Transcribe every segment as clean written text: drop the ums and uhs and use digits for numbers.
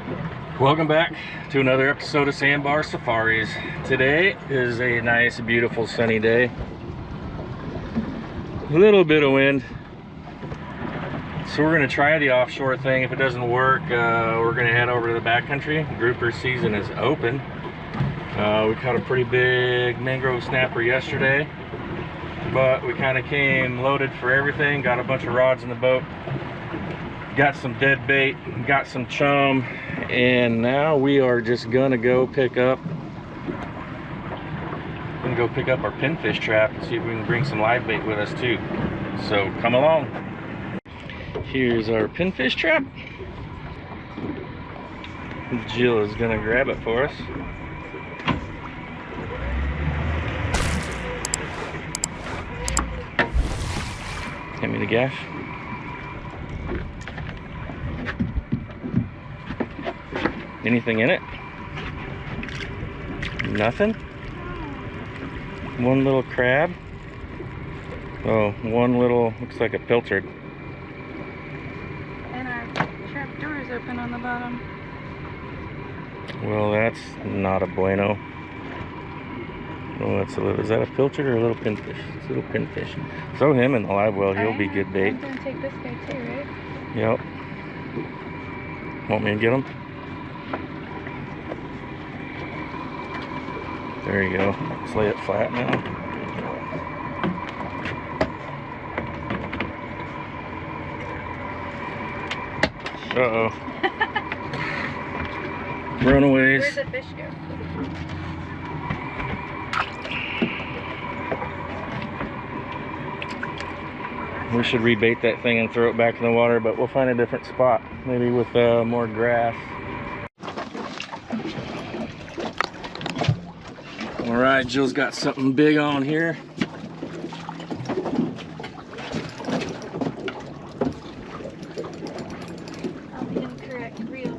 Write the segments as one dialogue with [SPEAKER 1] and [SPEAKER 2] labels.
[SPEAKER 1] Welcome back to another episode of Sandbar Safaris. Today is a nice, beautiful, sunny day. A little bit of wind. So we're going to try the offshore thing. If it doesn't work, we're going to head over to the backcountry. Grouper season is open. We caught a pretty big mangrove snapper yesterday, but we kind of came loaded for everything. Got a bunch of rods in the boat. Got some dead bait, got some chum, and now we are just gonna go pick up our pinfish trap and see if we can bring some live bait with us too. So come along. Here's our pinfish trap. Jill is gonna grab it for us. Hand me the gaff. Anything in it? Nothing? One little crab? Oh, one little, looks like a pilchard.
[SPEAKER 2] And our trap door is open on the bottom.
[SPEAKER 1] Well, that's not a bueno. Oh, that's is that a pilchard or a little pinfish? It's a little pinfish. Throw him in the live well, he'll be good bait.
[SPEAKER 2] I'm gonna take this guy too, right?
[SPEAKER 1] Yep. Want me to get him? There you go. Let's lay it flat now. Uh-oh. Runaways.
[SPEAKER 2] Where'd the fish go?
[SPEAKER 1] We should rebait that thing and throw it back in the water, but we'll find a different spot. Maybe with more grass. Alright, Jill's got something big on here.
[SPEAKER 2] I'll be incorrect, real.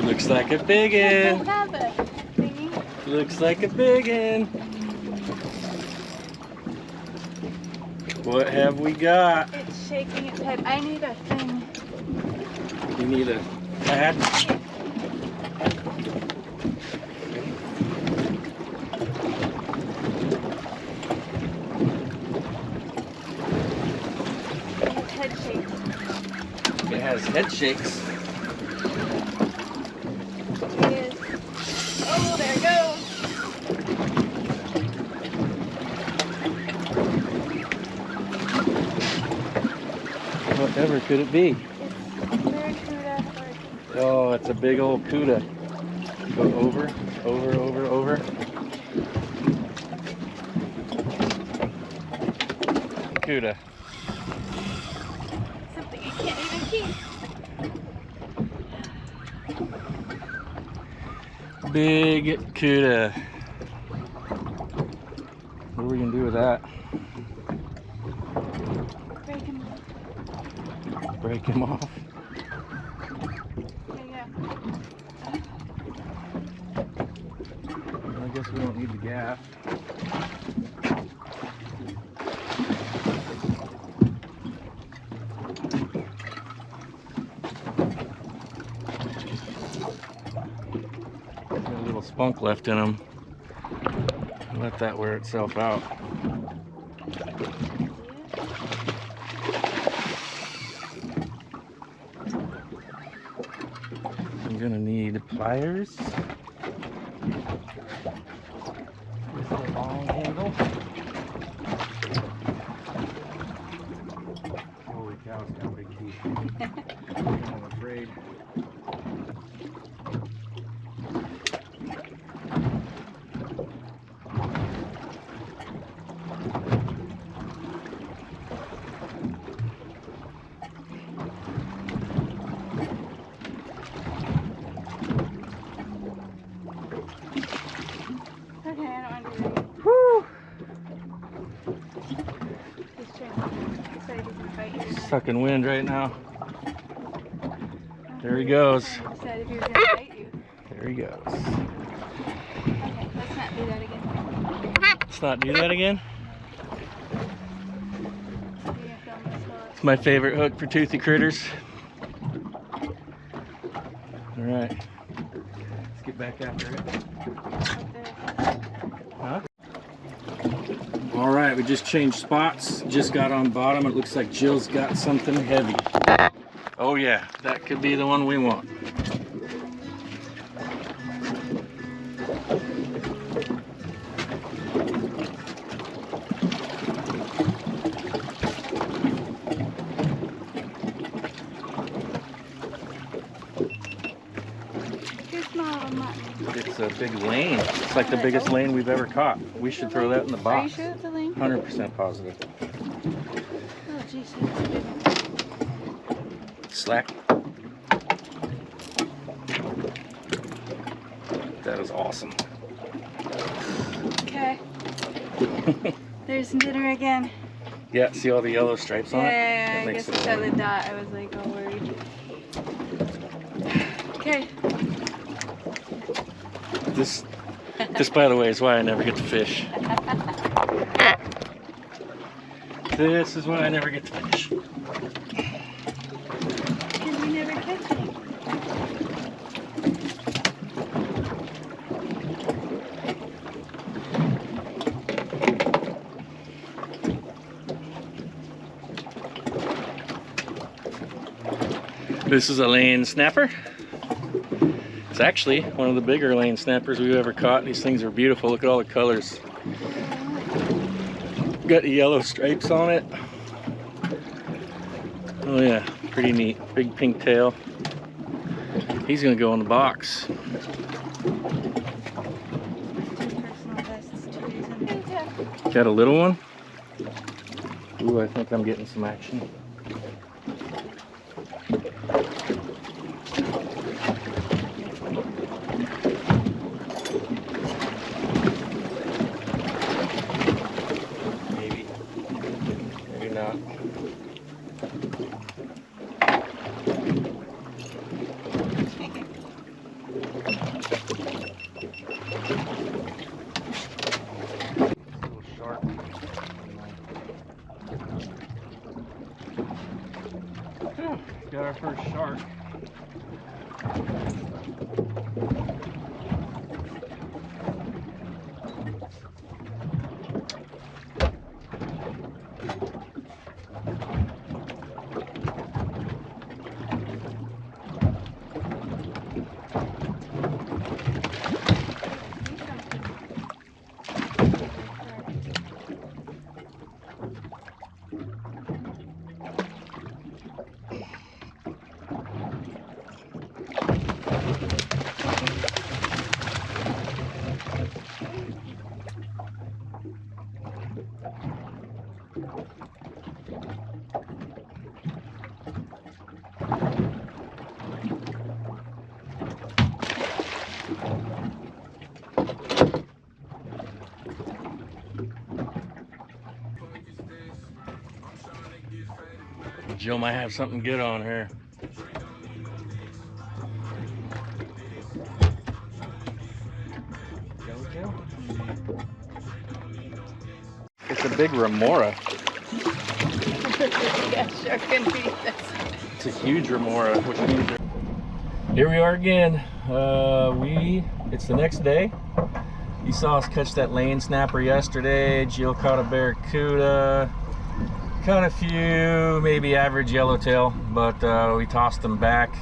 [SPEAKER 1] Looks like a biggin. Looks like a biggin. What have we got?
[SPEAKER 2] It's shaking its head. I need a thing.
[SPEAKER 1] You need a pad?
[SPEAKER 2] Its head shakes.
[SPEAKER 1] It has head shakes.
[SPEAKER 2] It is. Oh, there it goes.
[SPEAKER 1] Whatever could it be?
[SPEAKER 2] It's barracuda.
[SPEAKER 1] Oh, it's a big old cuda. Go over, over, over, over. Cuda.
[SPEAKER 2] Something I can't even keep.
[SPEAKER 1] Big cuda. What are we gonna do with that?
[SPEAKER 2] Break him.
[SPEAKER 1] Break him off.
[SPEAKER 2] There you go.
[SPEAKER 1] I guess we don't need the gaff. Got a little spunk left in them. Let that wear itself out. I'm gonna need pliers with a long handle. Holy cow, it's got big teeth. I'm afraid. Sucking wind right now. There he goes.
[SPEAKER 2] Said if he was gonna bite you.
[SPEAKER 1] There he goes.
[SPEAKER 2] Okay, let's not do that again.
[SPEAKER 1] Let's not do that again.
[SPEAKER 2] You're gonna film this while
[SPEAKER 1] It's my favorite hook for toothy critters. All right, let's get back after it.
[SPEAKER 2] up there.
[SPEAKER 1] Huh? All right, we just changed spots. Just got on bottom. It looks like Jill's got something heavy. Oh yeah, that could be the one we want.
[SPEAKER 2] Too small of a mutton.
[SPEAKER 1] It's a big lane. It's like the biggest lane we've ever caught. We should throw that in the
[SPEAKER 2] Are you
[SPEAKER 1] box.
[SPEAKER 2] sure it's a lane?
[SPEAKER 1] 100% positive.
[SPEAKER 2] Oh, geez, that's a big one.
[SPEAKER 1] Slack. That is awesome.
[SPEAKER 2] Okay. There's dinner again.
[SPEAKER 1] Yeah, see all the yellow stripes on it?
[SPEAKER 2] Yeah,
[SPEAKER 1] That
[SPEAKER 2] I
[SPEAKER 1] makes
[SPEAKER 2] guess
[SPEAKER 1] it
[SPEAKER 2] I saw the dot. I was like all worried. Okay.
[SPEAKER 1] This, by the way, is why I never get to fish. This is why I never get to fish.
[SPEAKER 2] Because we never catch any.
[SPEAKER 1] This is a lane snapper. It's actually one of the bigger lane snappers we've ever caught. These things are beautiful. Look at all the colors. Got the yellow stripes on it. Oh yeah, pretty neat. Big pink tail. He's gonna go in the box.
[SPEAKER 2] Personal bests to use in the
[SPEAKER 1] Got a little one. Ooh, I think I'm getting some action. Maybe. Maybe not. Little shark. Oh, got our first shark. Jill might have something good on her. It's a big remora.
[SPEAKER 2] Yeah, sure can be this.
[SPEAKER 1] It's a huge remora, which means here we are again. It's the next day. You saw us catch that lane snapper yesterday. Jill caught a barracuda. Caught a few, maybe average yellowtail, but we tossed them back.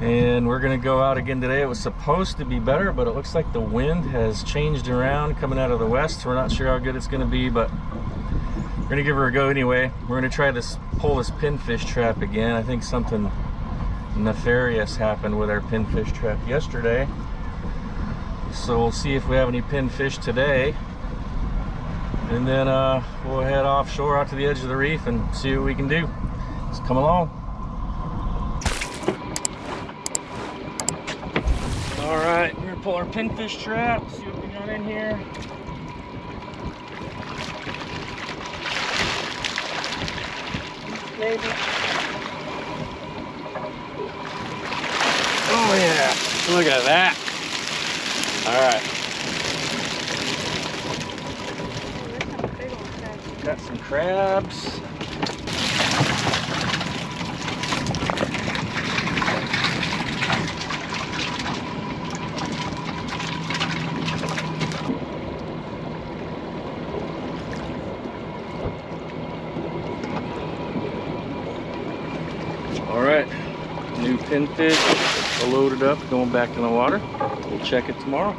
[SPEAKER 1] And we're gonna go out again today. It was supposed to be better, but it looks like the wind has changed around coming out of the west. So we're not sure how good it's gonna be, but we're gonna give her a go anyway. We're gonna try to pull this pinfish trap again. I think something nefarious happened with our pinfish trap yesterday. So we'll see if we have any pinfish today. And then we'll head offshore out to the edge of the reef and see what we can do. Just come along. All right, we're gonna pull our pinfish trap, see what we got in here. Maybe. Oh yeah. Look at that. All right. Got some crabs. All right, new pinfish, loaded up, going back in the water. We'll check it tomorrow.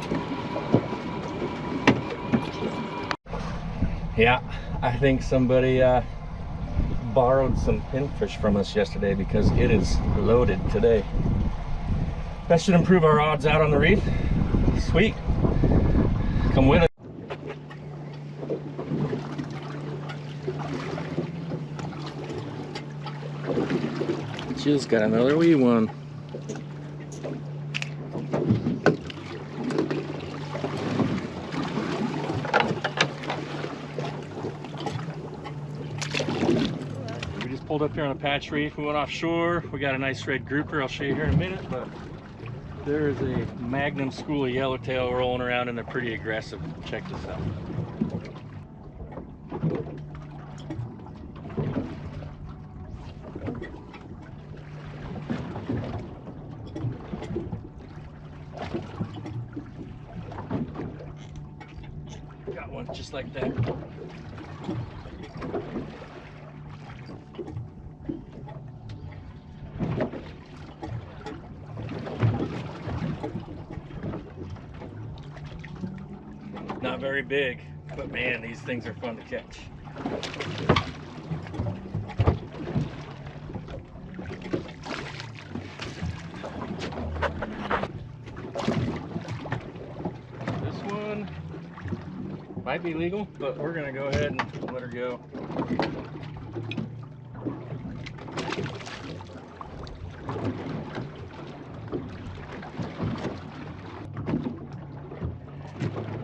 [SPEAKER 1] Yeah, I think somebody borrowed some pinfish from us yesterday because it is loaded today. That should improve our odds out on the reef. Sweet. Come with us. Jill's got another wee one. We just pulled up here on a patch reef. We went offshore. We got a nice red grouper. I'll show you here in a minute, but there is a magnum school of yellowtail rolling around and they're pretty aggressive. Check this out. Got one just like that. Not very big, but man, these things are fun to catch. This one might be legal, but we're gonna go ahead and let her go.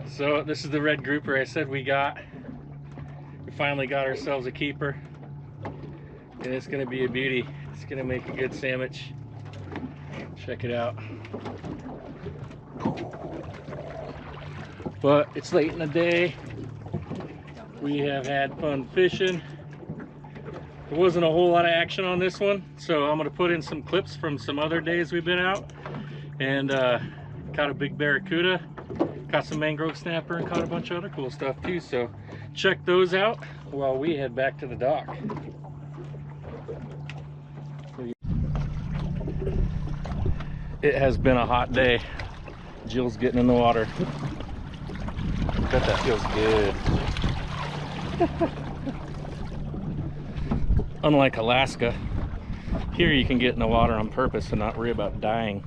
[SPEAKER 1] So this is the red grouper I said we got. We finally got ourselves a keeper, and it's gonna be a beauty. It's gonna make a good sandwich. Check it out. But it's late in the day. We have had fun fishing. There wasn't a whole lot of action on this one, so I'm gonna put in some clips from some other days we've been out. And caught a big barracuda, caught some mangrove snapper, and caught a bunch of other cool stuff too. So check those out while we head back to the dock. It has been a hot day. Jill's getting in the water. I bet that feels good. Unlike Alaska, here you can get in the water on purpose and not worry about dying.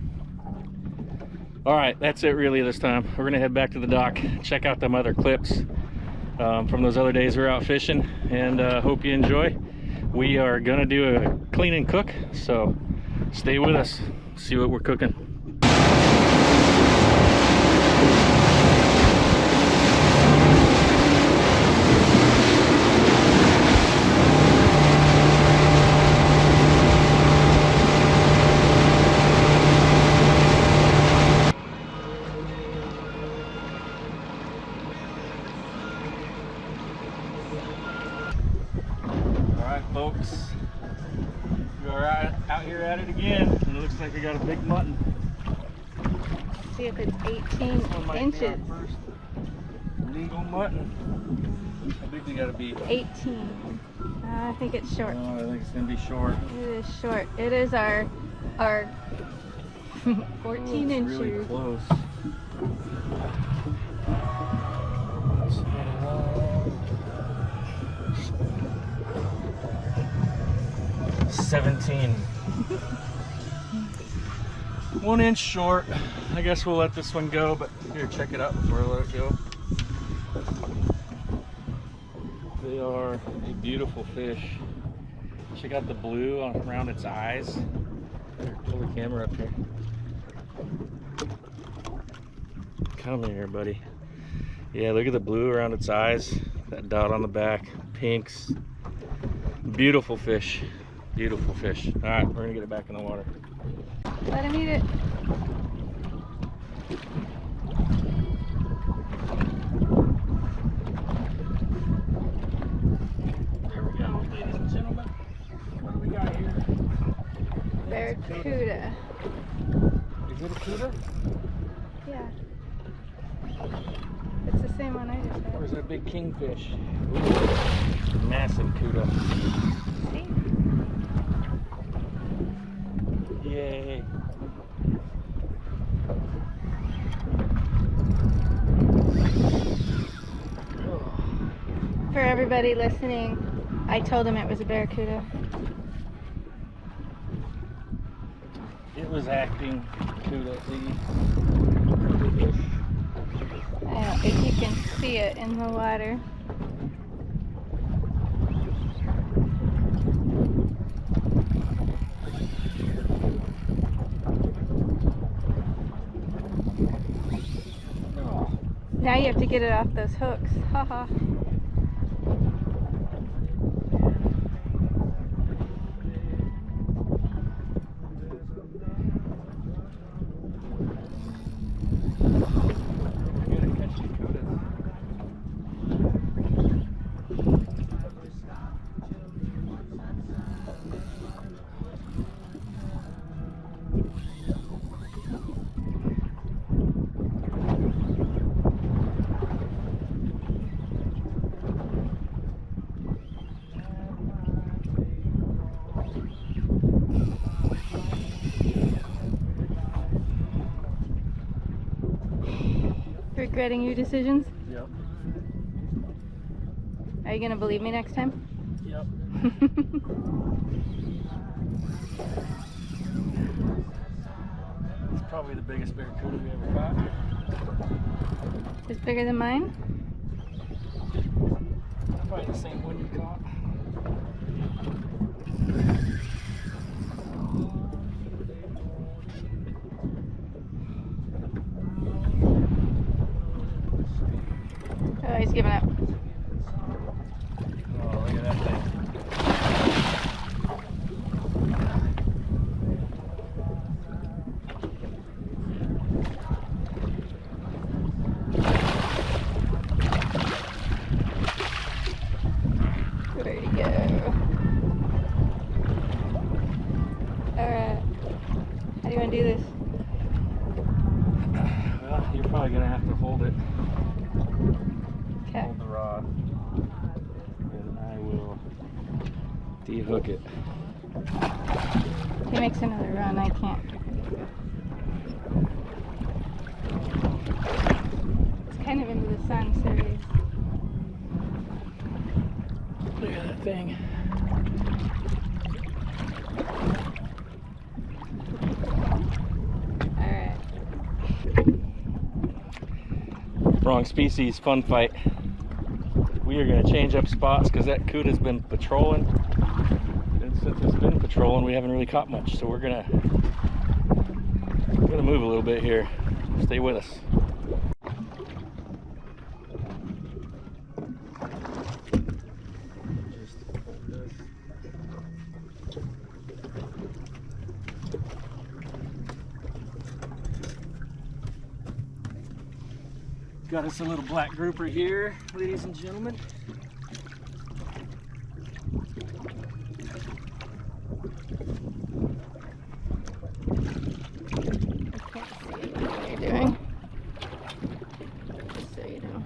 [SPEAKER 1] All right, that's it really this time. We're gonna head back to the dock, check out them other clips from those other days we were out fishing, and hope you enjoy. We are gonna do a clean and cook, so stay with us, see what we're cooking. Folks, we are out here at it again, and it looks like we got a big mutton.
[SPEAKER 2] See if it's 18 inches.
[SPEAKER 1] First legal mutton. How big they gotta be?
[SPEAKER 2] 18. I think it's short.
[SPEAKER 1] Oh, I think it's gonna be short.
[SPEAKER 2] It is short. It is our 14 inches.
[SPEAKER 1] Really close. 17. 1 inch short. I guess we'll let this one go, but here, check it out before I let it go. They are a beautiful fish. Check out the blue around its eyes. Here, pull the camera up here. Come here, buddy. Yeah, look at the blue around its eyes. That dot on the back. Pinks. Beautiful fish. Beautiful fish. All right, we're gonna get it back in the water.
[SPEAKER 2] Let him eat it. Yeah. It's the same one I just had.
[SPEAKER 1] Where's that big kingfish? Ooh, massive cuda.
[SPEAKER 2] See?
[SPEAKER 1] Yay.
[SPEAKER 2] For everybody listening, I told him it was a barracuda.
[SPEAKER 1] It was acting cuda.
[SPEAKER 2] I don't think you can see it in the water. Now you have to get it off those hooks. Haha. Regretting your decisions?
[SPEAKER 1] Yep.
[SPEAKER 2] Are you gonna believe me next time?
[SPEAKER 1] Yep. It's probably the biggest barracuda we ever caught.
[SPEAKER 2] It's bigger than mine?
[SPEAKER 1] Probably the same one you caught.
[SPEAKER 2] Oh, he's giving up.
[SPEAKER 1] Oh, look at that thing.
[SPEAKER 2] Where'd he go? Alright. How do you want to do this?
[SPEAKER 1] Well, you're probably going to have to hold it.
[SPEAKER 2] Okay.
[SPEAKER 1] Hold the rod. And I will de-hook it.
[SPEAKER 2] He makes another run, I can't. It's kind of into the sun, so he's...
[SPEAKER 1] Look at that thing.
[SPEAKER 2] Alright.
[SPEAKER 1] Wrong species, fun fight. We are going to change up spots because that cuda's been patrolling. And since it's been patrolling, we haven't really caught much. So we're gonna move a little bit here. Stay with us. Got us a little black grouper here, ladies and gentlemen.
[SPEAKER 2] I can't see what you're doing. Just so you know.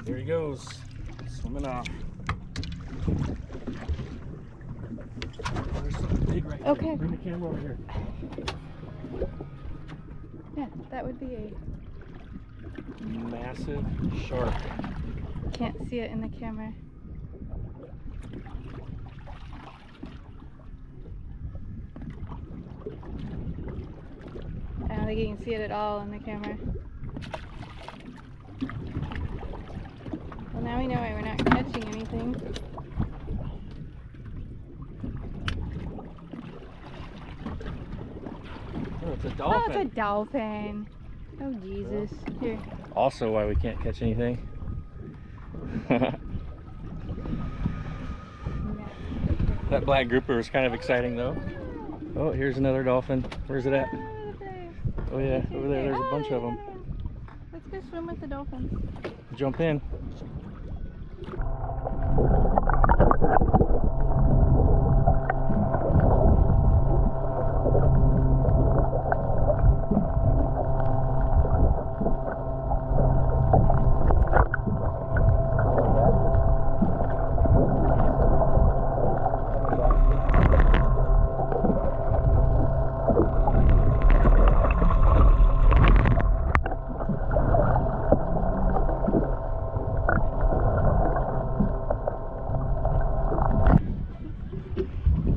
[SPEAKER 1] There he goes, swimming off. There's something big right there.
[SPEAKER 2] Okay.
[SPEAKER 1] Bring the camera over here.
[SPEAKER 2] Yeah, that would be a...
[SPEAKER 1] Massive shark.
[SPEAKER 2] Can't see it in the camera. I don't think you can see it at all in the camera. Well, now we know why we're not catching anything.
[SPEAKER 1] Oh, it's a
[SPEAKER 2] Oh,
[SPEAKER 1] dolphin.
[SPEAKER 2] it's a dolphin. Oh, Jesus. Here.
[SPEAKER 1] Also why we can't catch anything. That black grouper is kind of exciting though. Oh, here's another dolphin. Where's it at? Oh yeah, over there. There's a bunch of them.
[SPEAKER 2] Let's go swim with the dolphin.
[SPEAKER 1] Jump in.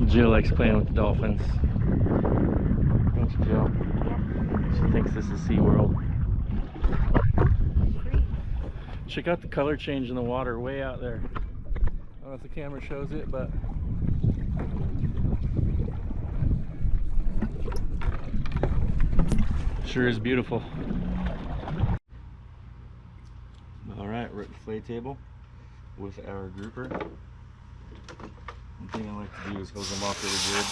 [SPEAKER 1] Jill likes playing with the dolphins. Don't you, Jill? She thinks this is SeaWorld. Check out the color change in the water way out there. I don't know if the camera shows it, but sure is beautiful. Alright, we're at the fillet table with our grouper. One thing I like to do is hose them off really good.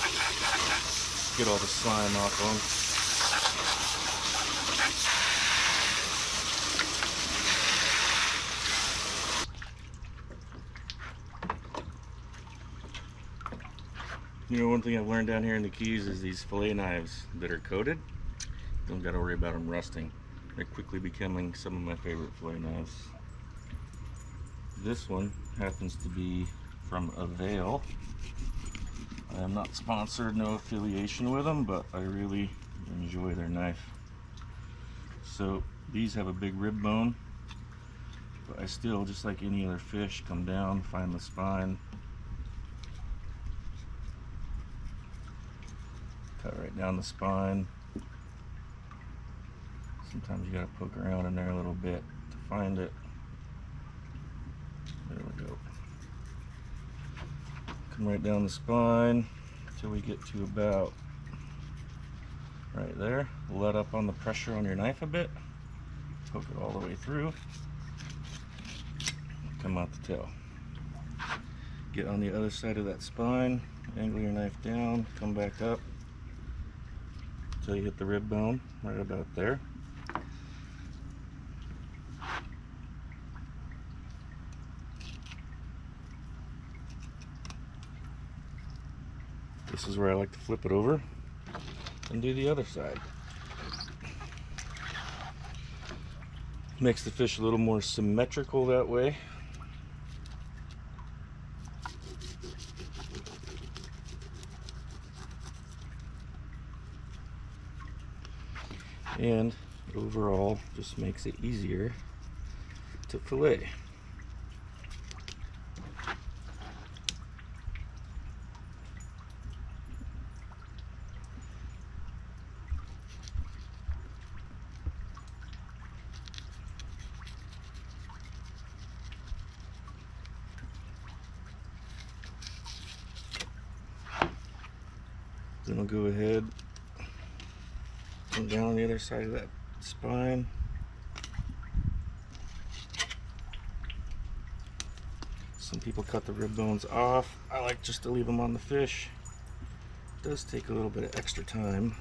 [SPEAKER 1] Get all the slime off them. You know, one thing I've learned down here in the Keys is these fillet knives that are coated, don't gotta worry about them rusting. They're quickly becoming some of my favorite fillet knives. This one happens to be from Avail. I am not sponsored, no affiliation with them, but I really enjoy their knife. So these have a big rib bone, but I still, just like any other fish, come down, find the spine, cut right down the spine. Sometimes you gotta poke around in there a little bit to find it. There we go. Come right down the spine until we get to about right there. Let up on the pressure on your knife a bit. Poke it all the way through. Come out the tail. Get on the other side of that spine. Angle your knife down. Come back up until you hit the rib bone right about there. This is where I like to flip it over and do the other side. Makes the fish a little more symmetrical that way. And overall just makes it easier to fillet. Then I'll go ahead and down on the other side of that spine. Some people cut the rib bones off. I like just to leave them on the fish. It does take a little bit of extra time,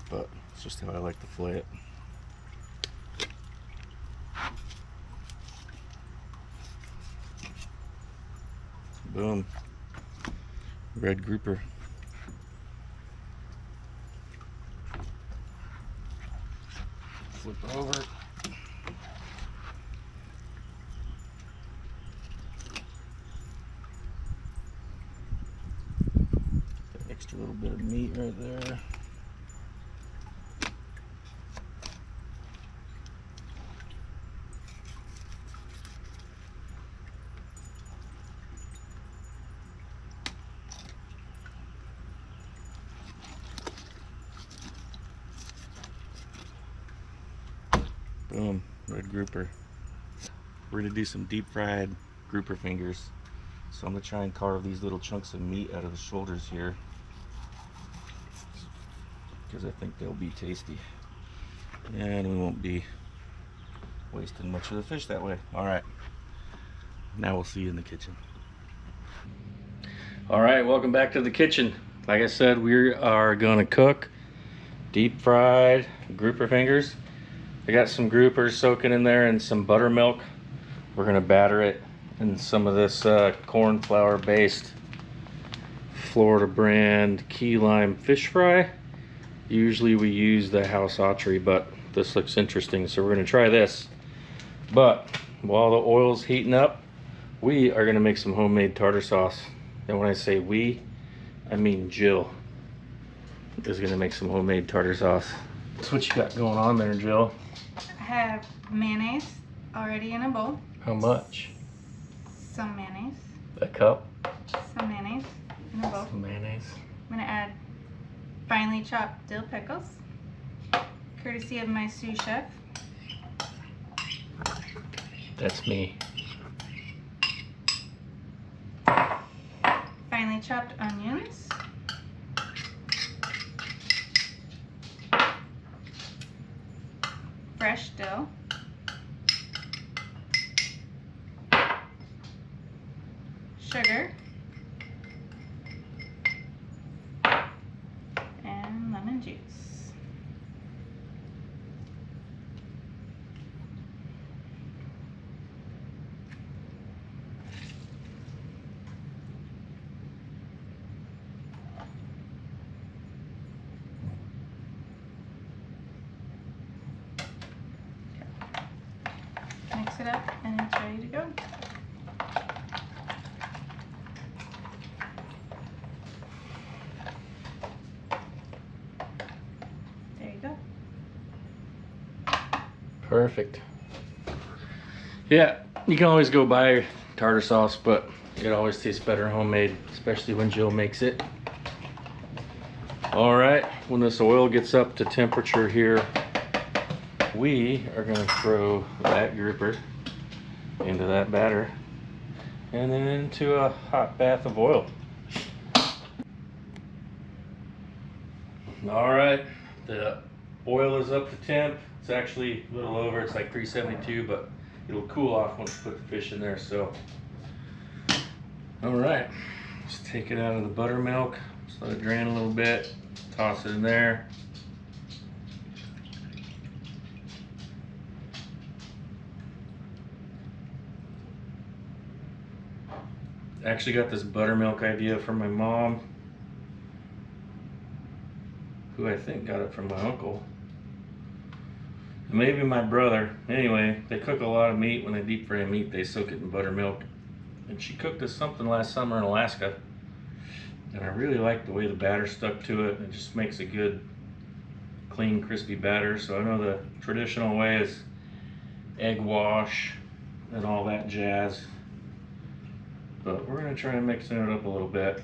[SPEAKER 1] but it's just how I like to fillet it. Boom. Red grouper. Flip over. Extra little bit of meat right there. Boom, red grouper. We're gonna do some deep fried grouper fingers. So I'm gonna try and carve these little chunks of meat out of the shoulders here, because I think they'll be tasty. And we won't be wasting much of the fish that way. All right, now we'll see you in the kitchen. All right, welcome back to the kitchen. Like I said, we are gonna cook deep fried grouper fingers. I got some groupers soaking in there and some buttermilk. We're gonna batter it in some of this corn flour based Florida brand key lime fish fry. Usually we use the House Autry, but this looks interesting, so we're gonna try this. But while the oil's heating up, we are gonna make some homemade tartar sauce. And when I say we, I mean Jill is gonna make some homemade tartar sauce. That's what you got going on there, Jill.
[SPEAKER 2] I have mayonnaise already in a bowl.
[SPEAKER 1] How much?
[SPEAKER 2] Some mayonnaise.
[SPEAKER 1] A cup?
[SPEAKER 2] Some mayonnaise in a bowl.
[SPEAKER 1] Some mayonnaise.
[SPEAKER 2] I'm gonna add finely chopped dill pickles, courtesy of my sous chef.
[SPEAKER 1] That's me.
[SPEAKER 2] Finely chopped onions. Fresh dill. Sugar. And lemon juice. Mix it up and it's ready to go. There you go.
[SPEAKER 1] Perfect. Yeah, you can always go buy tartar sauce, but it always tastes better homemade, especially when Jill makes it. All right, when this oil gets up to temperature here, we are gonna throw that grouper into that batter and then into a hot bath of oil. All right, the oil is up to temp. It's actually a little over, it's like 372, but it'll cool off once you put the fish in there, so. All right, just take it out of the buttermilk, just let it drain a little bit, toss it in there. I actually got this buttermilk idea from my mom, who I think got it from my uncle. And maybe my brother. Anyway, they cook a lot of meat. When they deep fry meat, they soak it in buttermilk. And she cooked us something last summer in Alaska. And I really like the way the batter stuck to it. It just makes a good, clean, crispy batter. So I know the traditional way is egg wash and all that jazz. But we're gonna try mixing it up a little bit.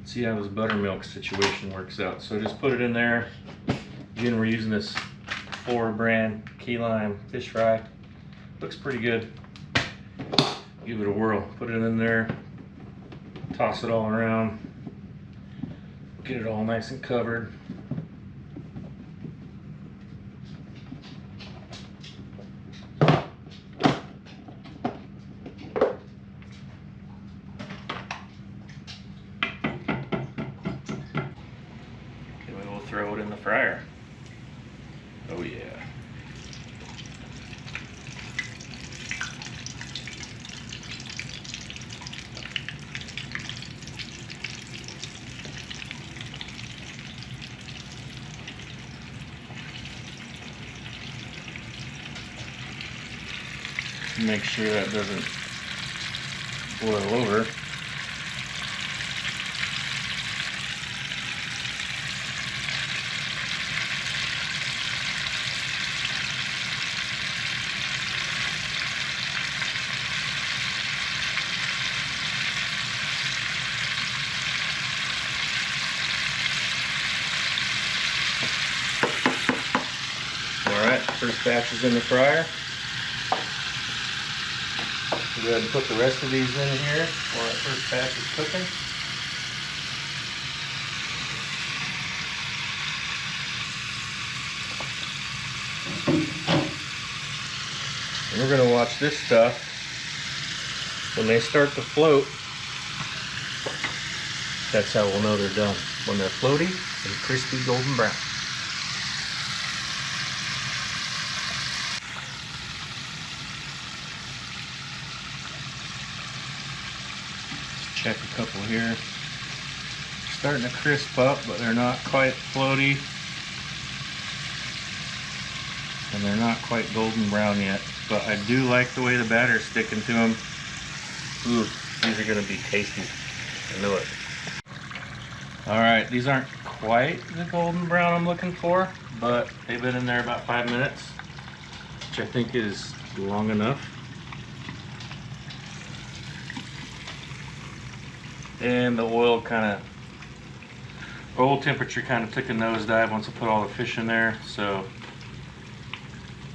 [SPEAKER 1] See how this buttermilk situation works out. So just put it in there. Again, we're using this Florida brand key lime fish fry. Looks pretty good. Give it a whirl. Put it in there. Toss it all around. Get it all nice and covered. Throw it in the fryer. Oh yeah. Make sure that doesn't boil over. First batch is in the fryer. We'll go ahead and put the rest of these in here while that first batch is cooking. And we're going to watch this stuff. When they start to float, that's how we'll know they're done. When they're floaty and crispy golden brown. check a couple here. Starting to crisp up, but they're not quite floaty. And they're not quite golden brown yet. But I do like the way the batter's sticking to them. Ooh, these are gonna be tasty. I know it. Alright, these aren't quite the golden brown I'm looking for, but they've been in there about 5 minutes, which I think is long enough. And the oil temperature kind of took a nosedive once I put all the fish in there, so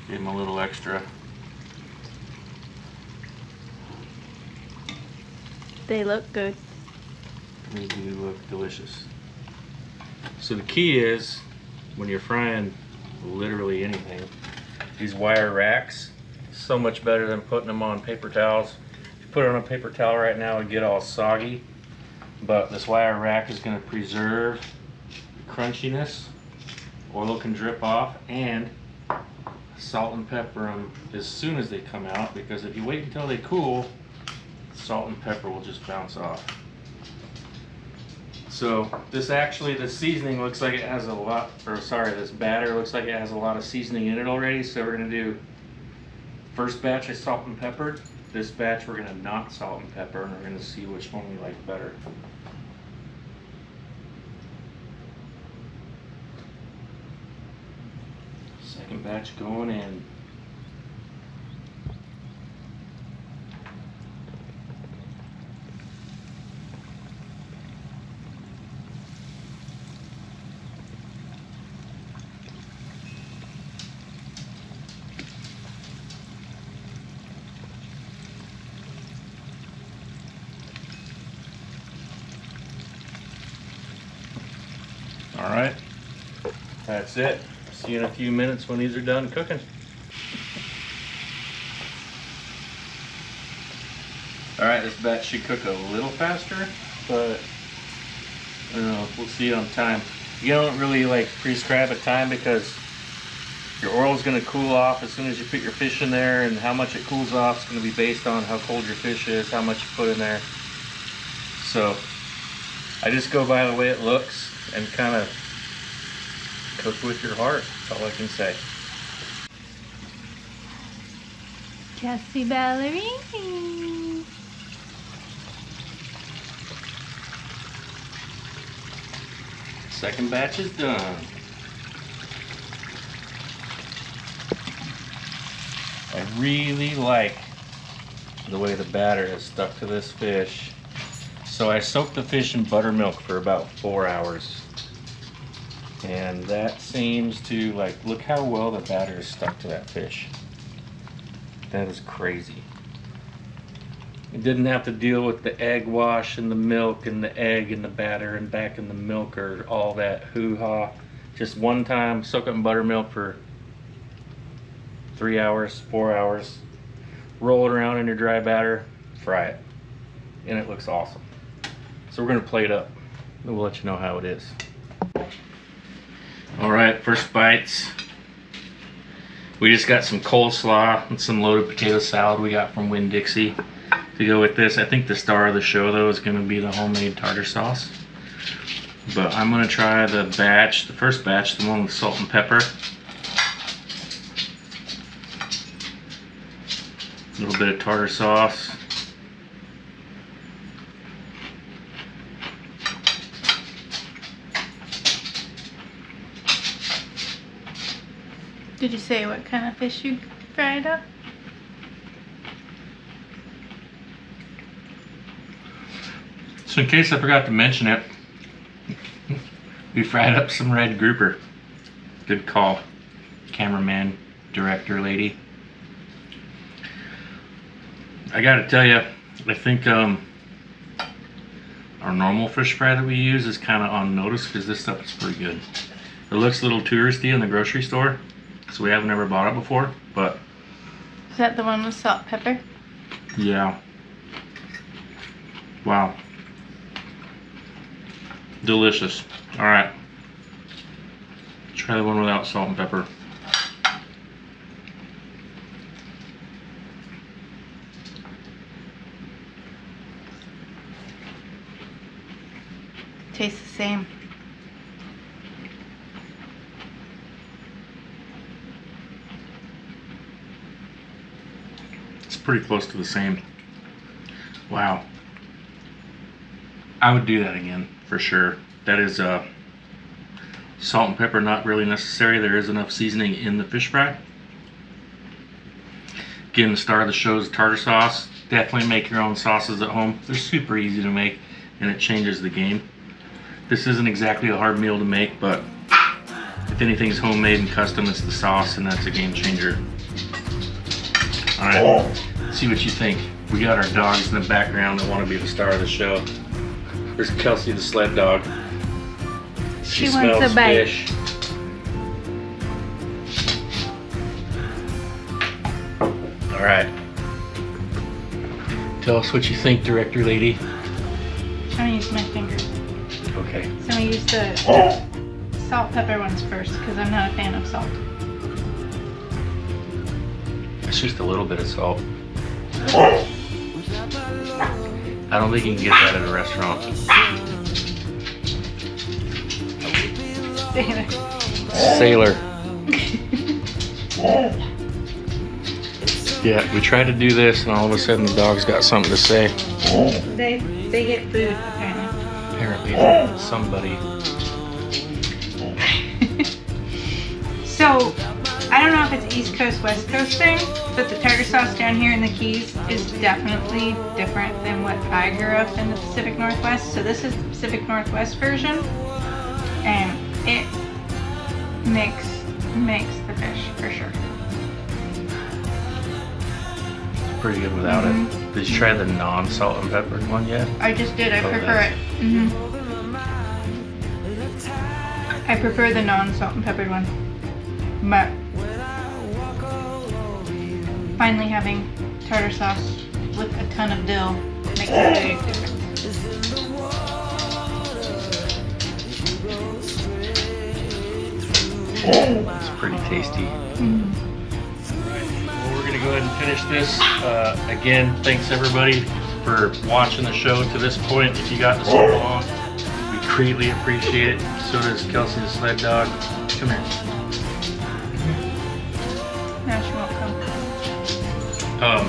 [SPEAKER 1] gave them a little extra.
[SPEAKER 2] They look good.
[SPEAKER 1] They do look delicious. So the key is, when you're frying literally anything, these wire racks, so much better than putting them on paper towels. If you put it on a paper towel right now, it'd get all soggy. But this wire rack is going to preserve the crunchiness. Oil can drip off, and salt and pepper them as soon as they come out, because if you wait until they cool, salt and pepper will just bounce off. So this seasoning looks like it has a lot, this batter looks like it has a lot of seasoning in it already. So we're gonna do, first batch I salt and peppered. This batch we're gonna not salt and pepper, and we're gonna see which one we like better. Second batch going in. All right, that's it. See you in a few minutes when these are done cooking. All right, this batch should cook a little faster, but I don't know, we'll see on time. You don't really like prescribe a time, because your oil is going to cool off as soon as you put your fish in there, and how much it cools off is going to be based on how cold your fish is, how much you put in there. So I just go by the way it looks and kind of cook with your heart. That's all I can say.
[SPEAKER 2] Cassie Ballerini.
[SPEAKER 1] Second batch is done. I really like the way the batter is stuck to this fish. So I soaked the fish in buttermilk for about 4 hours. And that seems to, look how well the batter is stuck to that fish. That is crazy. It didn't have to deal with the egg wash and the milk and the egg and the batter and back in the milk or all that hoo-ha. Just one time, soak it in buttermilk for 3 hours, 4 hours. Roll it around in your dry batter, fry it. And it looks awesome. So we're gonna plate up, and we'll let you know how it is. All right, first bites. We just got some coleslaw and some loaded potato salad we got from Winn-Dixie to go with this. I think the star of the show though is gonna be the homemade tartar sauce. But I'm gonna try the first batch, the one with salt and pepper. A little bit of tartar sauce.
[SPEAKER 2] Did you say what kind of fish you fried up?
[SPEAKER 1] So in case I forgot to mention it, we fried up some red grouper. Good call, cameraman, director lady. I gotta tell you, I think our normal fish fry that we use is kind of on notice, because this stuff is pretty good. It looks a little touristy in the grocery store, so we haven't ever bought it before, but...
[SPEAKER 2] Is that the one with salt and pepper?
[SPEAKER 1] Yeah. Wow. Delicious. Alright. Try the one without salt and pepper.
[SPEAKER 2] taste the same.
[SPEAKER 1] It's pretty close to the same. Wow. I would do that again for sure. That is salt and pepper not really necessary. There is enough seasoning in the fish fry. Again, the star of the show is tartar sauce. Definitely make your own sauces at home. They're super easy to make and it changes the game. This isn't exactly a hard meal to make, but if anything's homemade and custom, it's the sauce, and that's a game changer. Alright, let's see what you think. We got our dogs in the background that want to be the star of the show. There's Kelsey the sled dog. She
[SPEAKER 2] wants
[SPEAKER 1] smells
[SPEAKER 2] a bite.
[SPEAKER 1] fish. Alright. Tell us what you think, director lady.
[SPEAKER 2] I'm gonna use my fingers.
[SPEAKER 1] Okay.
[SPEAKER 2] So I'm gonna use the salt pepper ones first because I'm not a fan of salt.
[SPEAKER 1] It's just a little bit of salt. I don't think you can get that at a restaurant. Sailor. Yeah, we tried to do this and all of a sudden the dog's got something to say.
[SPEAKER 2] They get food apparently.
[SPEAKER 1] Apparently, somebody.
[SPEAKER 2] So, I don't know if it's East Coast, West Coast thing, but the tartar sauce down here in the Keys is definitely different than what I grew up in the Pacific Northwest. So this is the Pacific Northwest version, and it makes the fish for sure.
[SPEAKER 1] Pretty good without it. Did you try the non-salt and pepper one yet?
[SPEAKER 2] I just did. I prefer
[SPEAKER 1] nice.
[SPEAKER 2] it. I prefer the non-salt and peppered one. But finally having tartar sauce with a ton of dill makes a big difference.
[SPEAKER 1] It's pretty tasty. Well, we're gonna go ahead and finish this. Again, thanks everybody for watching the show to this point. If you got this so long, we greatly appreciate it. So does Kelsey the sled dog. Come here.
[SPEAKER 2] Now she won't come.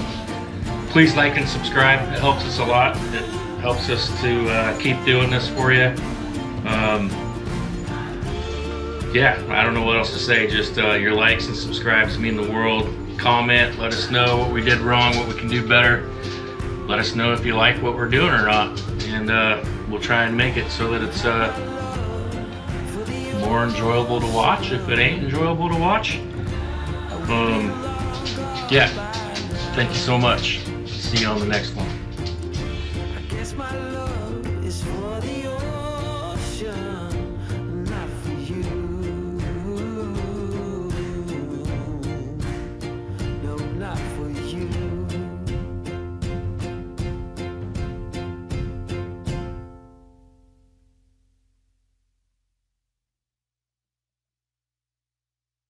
[SPEAKER 1] Please like and subscribe. It helps us a lot. It helps us to keep doing this for you. Yeah, I don't know what else to say. Just your likes and subscribes mean the world. Comment, let us know what we did wrong, what we can do better. Let us know if you like what we're doing or not, and we'll try and make it so that it's more enjoyable to watch if it ain't enjoyable to watch. Yeah, thank you so much. See you on the next one.